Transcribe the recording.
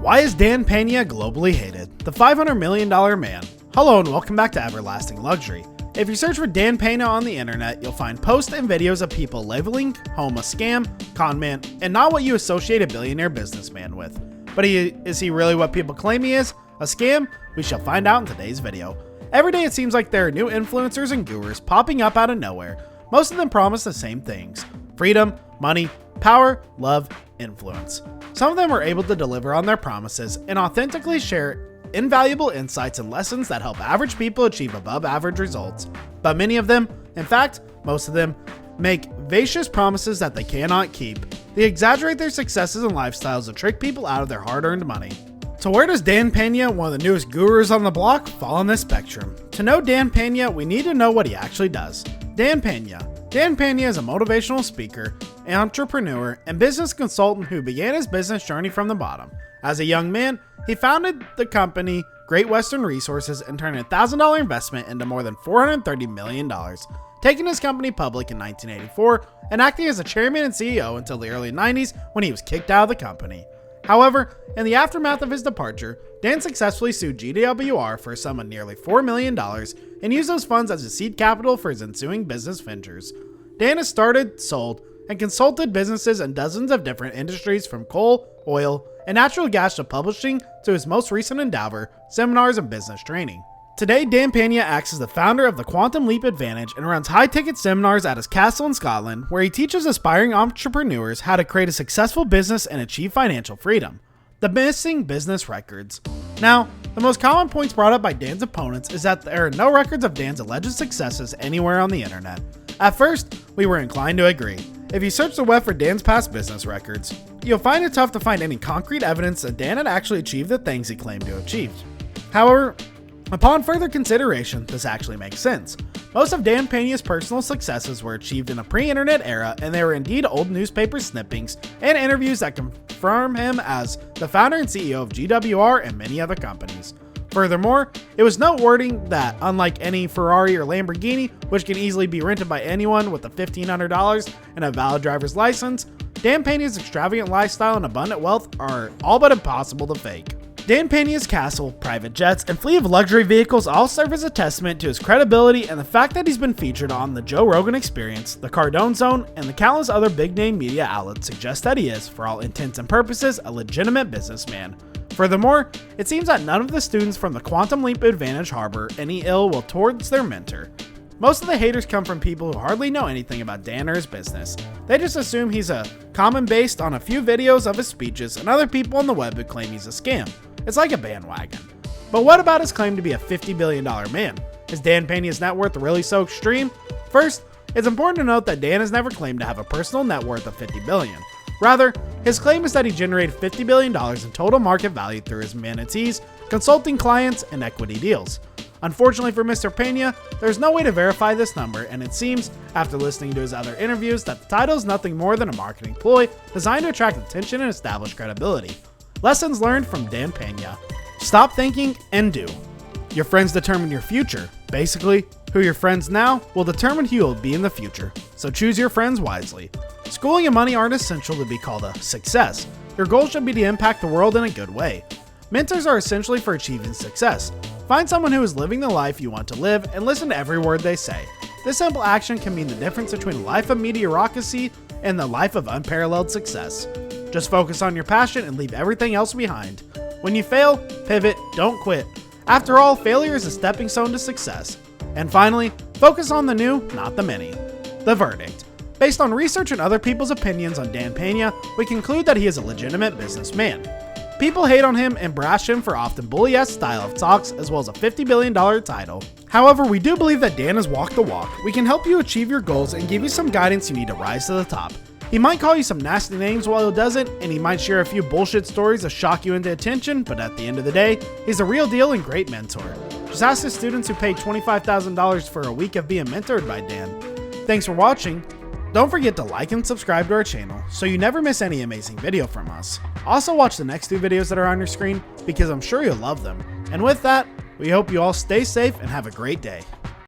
Why is Dan Pena globally hated? The $500 million man. Hello and welcome back to Everlasting Luxury. If you search for Dan Pena on the internet, you'll find posts and videos of people labeling home a scam, conman, and not what you associate a billionaire businessman with. But is he really what people claim he is? A scam? We shall find out in today's video. Every day it seems like there are new influencers and gurus popping up out of nowhere. Most of them promise the same things: freedom, money, power, love, influence. Some of them are able to deliver on their promises and authentically share invaluable insights and lessons that help average people achieve above average results. But many of them, in fact, most of them, make vacuous promises that they cannot keep. They exaggerate their successes and lifestyles to trick people out of their hard-earned money. So where does Dan Pena, one of the newest gurus on the block, fall on this spectrum? To know Dan Pena, we need to know what he actually does. Dan Pena is a motivational speaker, entrepreneur, and business consultant who began his business journey from the bottom. As a young man, he founded the company Great Western Resources and turned a $1,000 investment into more than $430 million, taking his company public in 1984 and acting as a chairman and CEO until the early 90s when he was kicked out of the company. However, in the aftermath of his departure, Dan successfully sued GWR for a sum of nearly $4 million and used those funds as a seed capital for his ensuing business ventures. Dan has started, sold, and consulted businesses in dozens of different industries from coal, oil, and natural gas to publishing to his most recent endeavor, seminars and business training. Today, Dan Pena acts as the founder of the Quantum Leap Advantage and runs high-ticket seminars at his castle in Scotland, where he teaches aspiring entrepreneurs how to create a successful business and achieve financial freedom. The missing business records. Now, the most common points brought up by Dan's opponents is that there are no records of Dan's alleged successes anywhere on the internet. At first, we were inclined to agree. If you search the web for Dan's past business records, you'll find it tough to find any concrete evidence that Dan had actually achieved the things he claimed to have achieved. However, upon further consideration, this actually makes sense. Most of Dan Pena's personal successes were achieved in a pre-internet era, and they were indeed old newspaper snippings and interviews that confirm him as the founder and CEO of GWR and many other companies. Furthermore, it was noteworthy that, unlike any Ferrari or Lamborghini, which can easily be rented by anyone with a $1,500 and a valid driver's license, Dan Pena's extravagant lifestyle and abundant wealth are all but impossible to fake. Dan Pena's castle, private jets, and fleet of luxury vehicles all serve as a testament to his credibility, and the fact that he's been featured on The Joe Rogan Experience, The Cardone Zone, and the countless other big-name media outlets suggest that he is, for all intents and purposes, a legitimate businessman. Furthermore, it seems that none of the students from the Quantum Leap Advantage harbor any ill will towards their mentor. Most of the haters come from people who hardly know anything about Dan or his business. They just assume he's a common based on a few videos of his speeches and other people on the web who claim he's a scam. It's like a bandwagon. But what about his claim to be a $50 billion man? Is Dan Pena's net worth really so extreme? First, it's important to note that Dan has never claimed to have a personal net worth of $50 billion. Rather, his claim is that he generated $50 billion in total market value through his manatees, consulting clients, and equity deals. Unfortunately for Mr. Pena, there's no way to verify this number, and it seems, after listening to his other interviews, that the title is nothing more than a marketing ploy designed to attract attention and establish credibility. Lessons learned from Dan Pena. Stop thinking and do. Your friends determine your future. Basically, who your friends now will determine who you'll be in the future. So choose your friends wisely. Schooling and money aren't essential to be called a success. Your goal should be to impact the world in a good way. Mentors are essentially for achieving success. Find someone who is living the life you want to live and listen to every word they say. This simple action can mean the difference between a life of mediocrity and the life of unparalleled success. Just focus on your passion and leave everything else behind. When you fail, pivot, don't quit. After all, failure is a stepping stone to success. And finally, focus on the new, not the many. The verdict. Based on research and other people's opinions on Dan Pena, we conclude that he is a legitimate businessman. People hate on him and brash him for often bully-esque style of talks as well as a $50 billion title. However, we do believe that Dan has walked the walk. We can help you achieve your goals and give you some guidance you need to rise to the top. He might call you some nasty names while he doesn't, and he might share a few bullshit stories to shock you into attention, but at the end of the day, he's a real deal and great mentor. Just ask the students who paid $25,000 for a week of being mentored by Dan. Thanks for watching. Don't forget to like and subscribe to our channel so you never miss any amazing video from us. Also watch the next two videos that are on your screen because I'm sure you'll love them. And with that, we hope you all stay safe and have a great day.